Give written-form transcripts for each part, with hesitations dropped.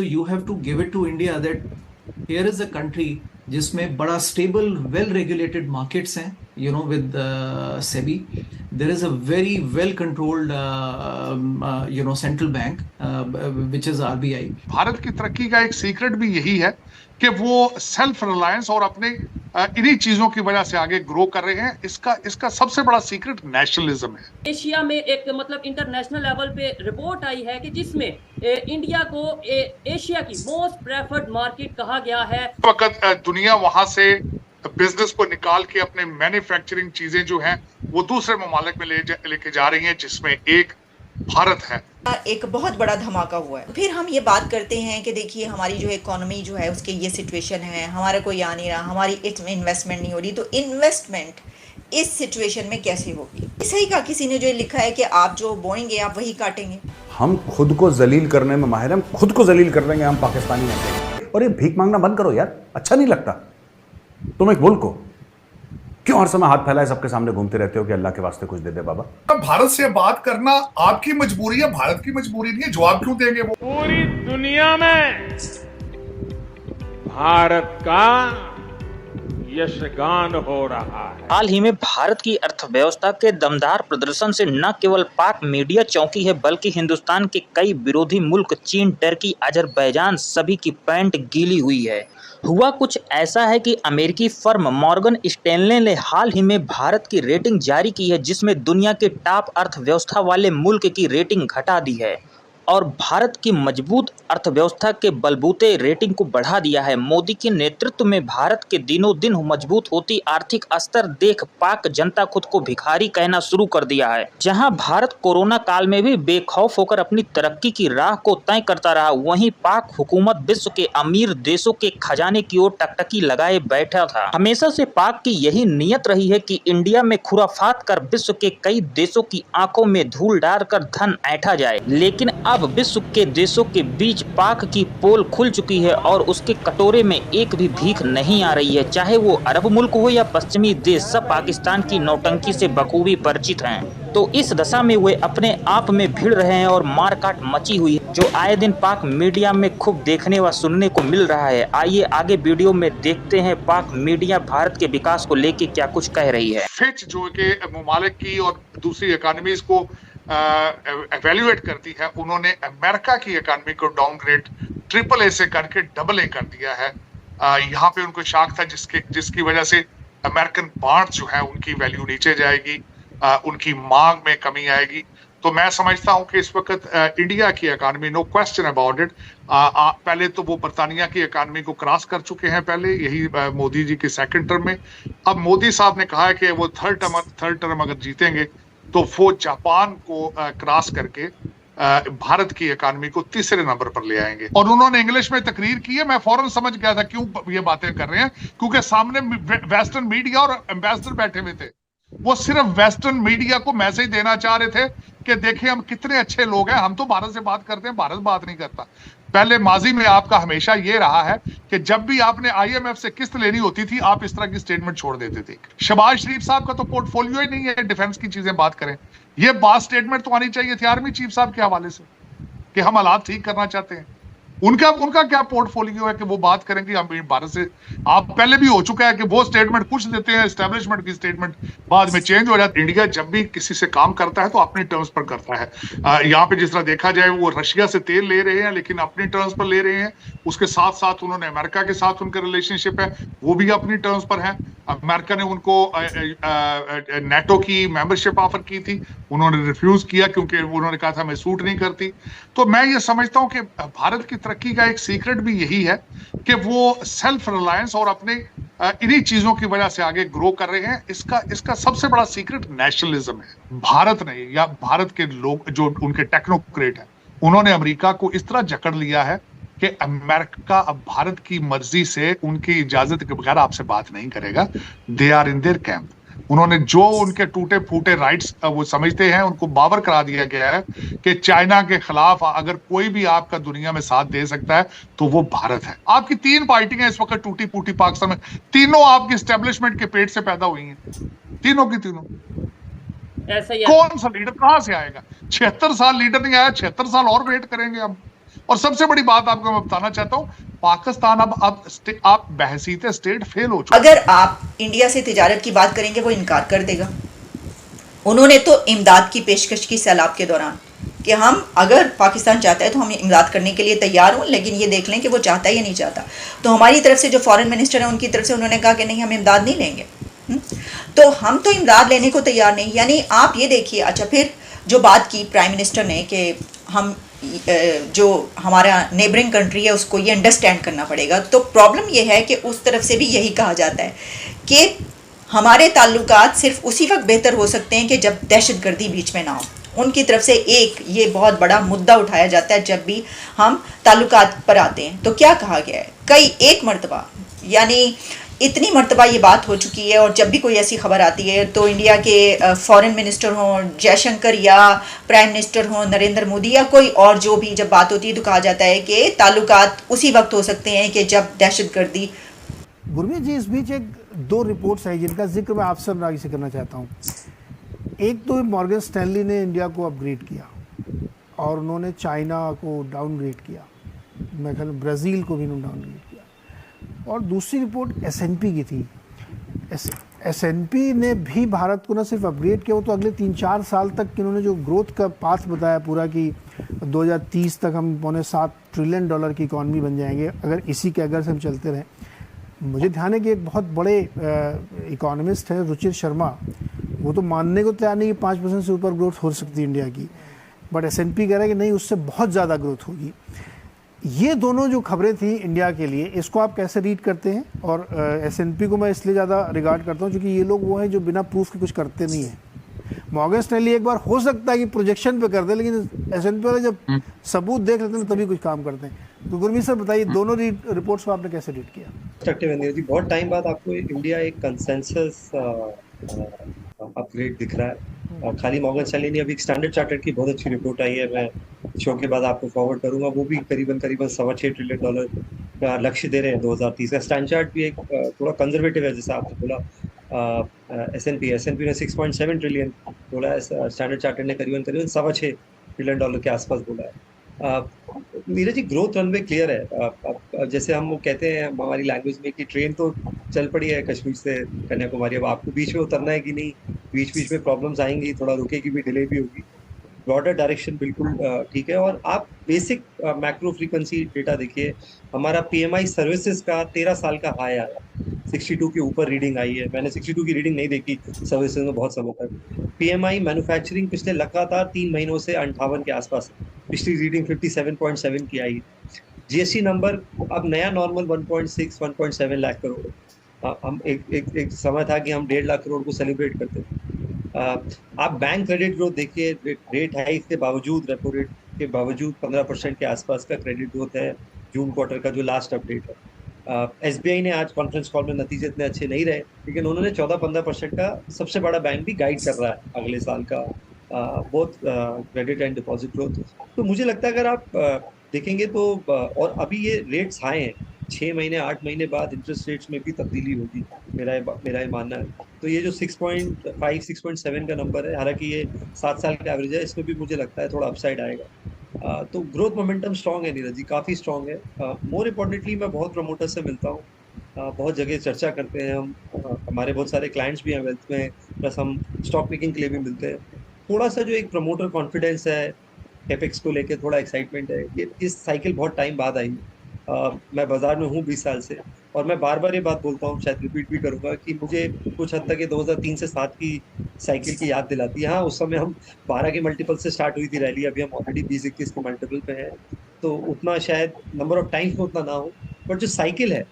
you have to give it to India that here is a country जिसमें बड़ा stable well regulated markets हैं, with SEBI. There is a very well controlled central bank, which is RBI. Bharat की तरक्की का एक secret भी यही है कि वो सेल्फ रिलायंस और अपने इन्हीं चीजों की वजह से आगे ग्रो कर रहे हैं। इसका सबसे बड़ा सीक्रेट नेशनलिज्म है। एशिया में एक इंटरनेशनल लेवल पे रिपोर्ट आई है कि जिसमें इंडिया को एशिया की मोस्ट प्रेफर्ड मार्केट कहा गया है। वक्त दुनिया वहां से बिजनेस को निकाल के अपने मैन्युफैक्चरिंग चीजें जो हैं वो दूसरे ममालिक में लेके जा रही हैं, जिसमें एक भारत है। एक बहुत बड़ा धमाका हुआ है। फिर हम ये बात करते हैं कि देखिए हमारी जो इकोनॉमी जो है उसके ये सिचुएशन है, हमारा कोई आ नहीं रहा, हमारी इन्वेस्टमेंट नहीं हो रही, तो इन्वेस्टमेंट इस सिचुएशन में कैसे होगी? सही कहा किसी ने जो लिखा है कि आप जो बोएंगे आप वही काटेंगे। हम खुद को जलील करने में माहिर हैं, हम खुद को जलील कर देंगे, हम पाकिस्तानी हैं। और ये भीख मांगना बंद करो यार, अच्छा नहीं लगता। तुम एक मुल्क हो, क्यों हर समय हाथ फैलाए सबके सामने घूमते रहते हो कि अल्लाह के वास्ते कुछ दे दे बाबा? भारत से बात करना आपकी मजबूरी है, भारत की मजबूरी नहीं है। जवाब क्यों देंगे वो? पूरी दुनिया में भारत का यशगान हो रहा है। हाल ही में भारत की अर्थव्यवस्था के दमदार प्रदर्शन से न केवल पाक मीडिया चौंकी है, बल्कि हिंदुस्तान के कई विरोधी मुल्क चीन, टर्की, अजरबैजान सभी की पैंट गीली हुई है। हुआ कुछ ऐसा है कि अमेरिकी फर्म मॉर्गन स्टैनले ने हाल ही में भारत की रेटिंग जारी की है, जिसमें दुनिया के टॉप अर्थव्यवस्था वाले मुल्क की रेटिंग घटा दी है और भारत की मजबूत अर्थव्यवस्था के बलबूते रेटिंग को बढ़ा दिया है। मोदी के नेतृत्व में भारत के दिनों दिन मजबूत होती आर्थिक स्तर देख पाक जनता खुद को भिखारी कहना शुरू कर दिया है। जहां भारत कोरोना काल में भी बेखौफ होकर अपनी तरक्की की राह को तय करता रहा, वहीं पाक हुकूमत विश्व के अमीर देशों के खजाने की ओर टकटकी लगाए बैठा था। हमेशा से पाक की यही नीयत रही है कि इंडिया में खुराफात कर विश्व के कई देशों की आंखों में धूल डालकर धन ऐंठा जाए, लेकिन अब विश्व के देशों के बीच पाक की पोल खुल चुकी है और उसके कटोरे में एक भी भीख नहीं आ रही है। चाहे वो अरब मुल्क हो या पश्चिमी देश, सब पाकिस्तान की नौटंकी से बखूबी परिचित हैं। तो इस दशा में वे अपने आप में भिड़ रहे हैं और मारकाट मची हुई है, जो आए दिन पाक मीडिया में खूब देखने व सुनने को मिल रहा है। आइए आगे वीडियो में देखते हैं पाक मीडिया भारत के विकास को लेके क्या कुछ कह रही है। फिच जो के ममालिक की और दूसरी इकोनॉमीज को एवेल्युएट करती है, उन्होंने अमेरिका की इकोनॉमी को डाउनग्रेड AAA से करके AA कर दिया है। यहाँ पे उनको शॉक था जिसकी वजह से अमेरिकन बॉन्ड्स जो है उनकी वैल्यू नीचे जाएगी, उनकी मांग में कमी आएगी। तो मैं समझता हूँ कि इस वक्त इंडिया की economy, no question about it, पहले तो वो बरतानिया की इकोनॉमी को क्रॉस कर चुके हैं, पहले यही मोदी जी के सेकंड टर्म में। अब मोदी साहब ने कहा है कि वो थर्ड टर्म अगर जीतेंगे तो वो जापान को क्रॉस करके भारत की इकोनॉमी को तीसरे नंबर पर ले आएंगे। और उन्होंने इंग्लिश में तकरीर की है, मैं फौरन समझ गया था क्यों ये बातें कर रहे हैं, क्योंकि सामने वेस्टर्न मीडिया और एम्बेसडर बैठे हुए थे। वो सिर्फ वेस्टर्न मीडिया को मैसेज देना चाह रहे थे कि देखिए हम कितने अच्छे लोग हैं, हम तो भारत से बात करते हैं, भारत बात नहीं करता। पहले माजी में आपका हमेशा ये रहा है कि जब भी आपने IMF से किस्त लेनी होती थी, आप इस तरह की स्टेटमेंट छोड़ देते थे। शहबाज शरीफ साहब का तो पोर्टफोलियो ही नहीं है डिफेंस की चीजें बात करें। ये बात स्टेटमेंट तो आनी चाहिए थी आर्मी चीफ साहब के हवाले से कि हम हालात ठीक करना चाहते हैं। उनका क्या पोर्टफोलियो है कि वो बात करेंगे हम भारत से? आप पहले भी हो चुका है कि वो स्टेटमेंट कुछ देते हैं, एस्टेब्लिशमेंट की स्टेटमेंट बाद में चेंज हो जाती है। इंडिया जब भी किसी से काम करता है तो अपने टर्म्स पर करता है। यहाँ पे जिस तरह देखा जाए वो रशिया से तेल ले रहे हैं लेकिन अपनी टर्म्स पर ले रहे हैं। उसके साथ साथ उन्होंने अमेरिका के साथ उनका रिलेशनशिप है, वो भी अपनी टर्म्स पर है। अमेरिका ने उनको नेटो की मेंबरशिप ऑफर की थी, उन्होंने रिफ्यूज किया क्योंकि उन्होंने कहा था मैं सूट नहीं करती। तो मैं ये समझता हूँ कि भारत की तरक्की का एक सीक्रेट भी यही है कि वो सेल्फ रिलायंस और अपने इन्हीं चीजों की वजह से आगे ग्रो कर रहे हैं। इसका सबसे बड़ा सीक्रेट नेशनलिज्म है। भारत ने या भारत के लोग जो उनके टेक्नोक्रेट हैं, उन्होंने अमेरिका को इस तरह जकड़ लिया है कि अमेरिका अब भारत की मर्जी से उनकी इजाजत के बगैर आपसे बात नहीं करेगा। They are in their camp. उन्होंने जो उनके टूटे फूटे राइट्स वो समझते हैं, उनको बावर करा दिया गया है कि चाइना के खिलाफ अगर कोई भी आपका दुनिया में साथ दे सकता है तो वो भारत है। आपकी 3 पार्टियां इस वक्त टूटी फूटी पाकिस्तान में, तीनों आपकी एस्टेब्लिशमेंट के पेट से पैदा हुई हैं, तीनों की तीनों। ऐसा ही कौन सा लीडर कहां से आएगा? 76 साल लीडर नहीं आया, 76 साल और वेट करेंगे हम। और सबसे बड़ी बात आपको मैं बताना चाहता हूं, पाकिस्तान अब आप बहसीत स्टेट फेल हो चुका। अगर आप इंडिया से तिजारत की बात करेंगे वो इनकार कर देगा। उन्होंने तो इमदाद की पेशकश की सैलाब के दौरान कि हम अगर पाकिस्तान चाहता है तो हम इमदाद करने के लिए तैयार हों, लेकिन ये देख लें कि वो चाहता है या नहीं चाहता। तो हमारी तरफ से जो फॉरेन मिनिस्टर है उनकी तरफ से उन्होंने कहा कि नहीं, हम इमदाद नहीं लेंगे। तो हम तो इमदाद लेने को तैयार नहीं। यानी आप ये देखिए। अच्छा, फिर जो बात की प्राइम मिनिस्टर ने कि हम जो हमारा नेबरिंग कंट्री है उसको ये अंडरस्टैंड करना पड़ेगा। तो प्रॉब्लम ये है कि उस तरफ से भी यही कहा जाता है कि हमारे ताल्लुकात सिर्फ उसी वक्त बेहतर हो सकते हैं कि जब दहशतगर्दी बीच में ना हो। उनकी तरफ से एक ये बहुत बड़ा मुद्दा उठाया जाता है जब भी हम ताल्लुकात पर आते हैं। तो क्या कहा गया है, कई एक मरतबा, यानी इतनी मरतबा ये बात हो चुकी है, और जब भी कोई ऐसी खबर आती है तो इंडिया के फॉरेन मिनिस्टर हों, जयशंकर, या प्राइम मिनिस्टर हों नरेंद्र मोदी, या कोई और जो भी जब बात होती है तो कहा जाता है कि ताल्लुकात उसी वक्त हो सकते हैं कि जब दहशतगर्दी। गुरमीत जी, इस बीच एक दो रिपोर्ट्स हैं जिनका जिक्र मैं आपसे अनुरागी से करना चाहता हूँ। एक तो मॉर्गन स्टैनली ने इंडिया को अपग्रेड किया और उन्होंने चाइना को डाउनग्रेड किया, मैं ख्याल ब्राज़ील को भी उन्होंने डाउनग्रेड किया। और दूसरी रिपोर्ट S&P की थी। S&P ने भी भारत को न सिर्फ अपग्रेड किया, वो तो अगले 3-4 साल तक इन्होंने जो ग्रोथ का पाथ बताया पूरा कि 2030 तक हम $7.25 ट्रिलियन की इकॉनमी बन जाएंगे अगर इसी के अगर से हम चलते रहें। मुझे ध्यान है कि एक बहुत बड़े इकोनॉमिस्ट है रुचिर शर्मा, वो तो मानने को तैयार नहीं कि 5% से ऊपर ग्रोथ हो सकती है इंडिया की, बट S&P कह रहा है कि नहीं, उससे बहुत ज़्यादा ग्रोथ होगी। ये दोनों जो खबरें थी इंडिया के लिए, इसको आप कैसे रीड करते हैं? और S&P को मैं इसलिए ज़्यादा रिगार्ड करता हूँ क्योंकि ये लोग वो हैं जो बिना प्रूफ के कुछ करते नहीं हैं। मॉर्गन स्टैनली एक बार हो सकता है कि प्रोजेक्शन पे कर दे, लेकिन S&P वाले जब सबूत देख लेते हैं तभी कुछ काम करते हैं। तो गुरमीत सर बताइए, दोनों रिपोर्ट्स को आपने कैसे रीड किया? जी, बहुत टाइम बाद आपको इंडिया एक कंसेंसस अपग्रेड दिख रहा है। और खाली मॉर्गन स्टैनली नहीं, अभी स्टैंडर्ड चार्टर्ड की बहुत अच्छी रिपोर्ट आई है, मैं शो के बाद आपको फॉरवर्ड करूंगा। वो भी करीबन $6.25 ट्रिलियन का लक्ष्य दे रहे हैं 2030 का। स्टैंडर्ड चार्ट भी एक थोड़ा कंजर्वेटिव है, जैसा आपने बोला। S&P ने 6.7 ट्रिलियन बोला है, स्टैंडर्ड चार्टर्ड ने करीबन $6.25 ट्रिलियन के आसपास बोला है। Neeraj ji, growth runway clear है। जैसे हम वो कहते हैं हमारी लैंग्वेज में कि ट्रेन तो चल पड़ी है कश्मीर से कन्याकुमारी, अब आपको बीच में उतरना है कि नहीं, बीच बीच में प्रॉब्लम्स आएंगी, थोड़ा रुकेगी भी, डिले भी होगी। ब्रॉडर डायरेक्शन बिल्कुल ठीक है। और आप बेसिक मैक्रो फ्रीक्वेंसी डेटा देखिए, हमारा PMI सर्विसेज का 13 साल का हाई आया, 62 के ऊपर रीडिंग आई है। मैंने 62 की रीडिंग नहीं देखी सर्विसेज में बहुत समय तक। PMI मैन्युफैक्चरिंग पिछले लगातार 3 महीनों से 58 के आसपास, पिछली रीडिंग 57.7 की आई। GST नंबर अब नया नॉर्मल 1.6-1.7 लाख करोड़। हम एक समय था कि हम 1.5 लाख करोड़ को सेलिब्रेट करते थे। आप बैंक क्रेडिट ग्रोथ देखिए, रेट हाइक के बावजूद, रेपो रेट के बावजूद 15% के आसपास का क्रेडिट ग्रोथ है जून क्वार्टर का जो लास्ट अपडेट है। SBI ने आज कॉन्फ्रेंस कॉल में नतीजे इतने अच्छे नहीं रहे, लेकिन उन्होंने 14-15% का सबसे बड़ा बैंक भी गाइड कर रहा है अगले साल का both credit and deposit growth. तो मुझे लगता है अगर आप देखेंगे तो और अभी ये रेट्स हाई हैं, 6 महीने 8 महीने बाद इंटरेस्ट रेट्स में भी तब्दीली होगी, मेरा ये मानना है। तो ये जो 6.5-6.7 का नंबर है, हालांकि ये 7 साल का एवरेज है, इसमें भी मुझे लगता है थोड़ा अपसाइड आएगा। तो ग्रोथ मोमेंटम स्ट्रॉन्ग है नीरज जी, काफ़ी स्ट्रॉन्ग है। मोर इम्पोर्टेंटली मैं बहुत प्रमोटर से मिलता हूँ, बहुत जगह चर्चा करते हैं हम, हमारे बहुत सारे क्लाइंट्स भी हैं वेल्थ में, प्लस हम स्टॉक पिकिंग के लिए भी मिलते हैं। थोड़ा सा जो एक प्रमोटर कॉन्फिडेंस है, कैपेक्स को लेके थोड़ा एक्साइटमेंट है, ये इस साइकिल बहुत टाइम बाद आई। मैं बाजार में हूँ 20 साल से, और मैं बार बार ये बात बोलता हूँ, शायद रिपीट भी करूँगा, कि मुझे कुछ हद तक ये 2003 से 7 की साइकिल की याद दिलाती है। हाँ, उस समय हम 12 के मल्टीपल से स्टार्ट हुई थी रैली, अभी हम ऑलरेडी 20-21 के मल्टीपल पे हैं। तो उतना शायद नंबर ऑफ टाइम्स में उतना ना हो, बट जो साइकिल है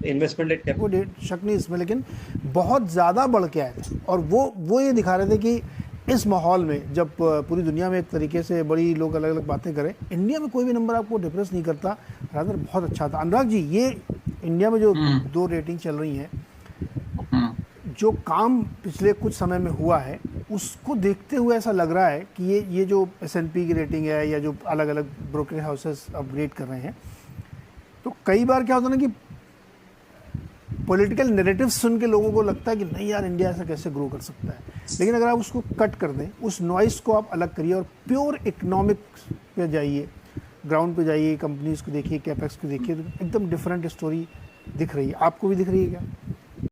इन्वेस्टमेंट एट कैपिटल, शक नहीं इसमें, लेकिन बहुत ज़्यादा बढ़ के आए थे। और वो ये दिखा रहे थे कि इस माहौल में जब पूरी दुनिया में एक तरीके से बड़ी लोग अलग अलग बातें करें, इंडिया में कोई भी नंबर आपको डिप्रेस नहीं करता, रादर बहुत अच्छा था। अनुराग जी, ये इंडिया में जो 2 रेटिंग चल रही हैं, जो काम पिछले कुछ समय में हुआ है उसको देखते हुए ऐसा लग रहा है कि ये जो S&P की रेटिंग है या जो अलग अलग ब्रोकरेज हाउसेस अपग्रेड कर रहे हैं, तो कई बार क्या होता है ना कि पॉलिटिकल नैरेटिव सुन के लोगों को लगता है कि नहीं यार, इंडिया ऐसा कैसे ग्रो कर सकता है। लेकिन अगर आप उसको कट कर दें, उस नॉइस को आप अलग करिए और प्योर इकोनॉमिक्स पे जाइए, ग्राउंड पे जाइए, कंपनीज को देखिए, कैपेक्स को देखिए, तो एकदम डिफरेंट स्टोरी दिख रही है। आपको भी दिख रही है क्या?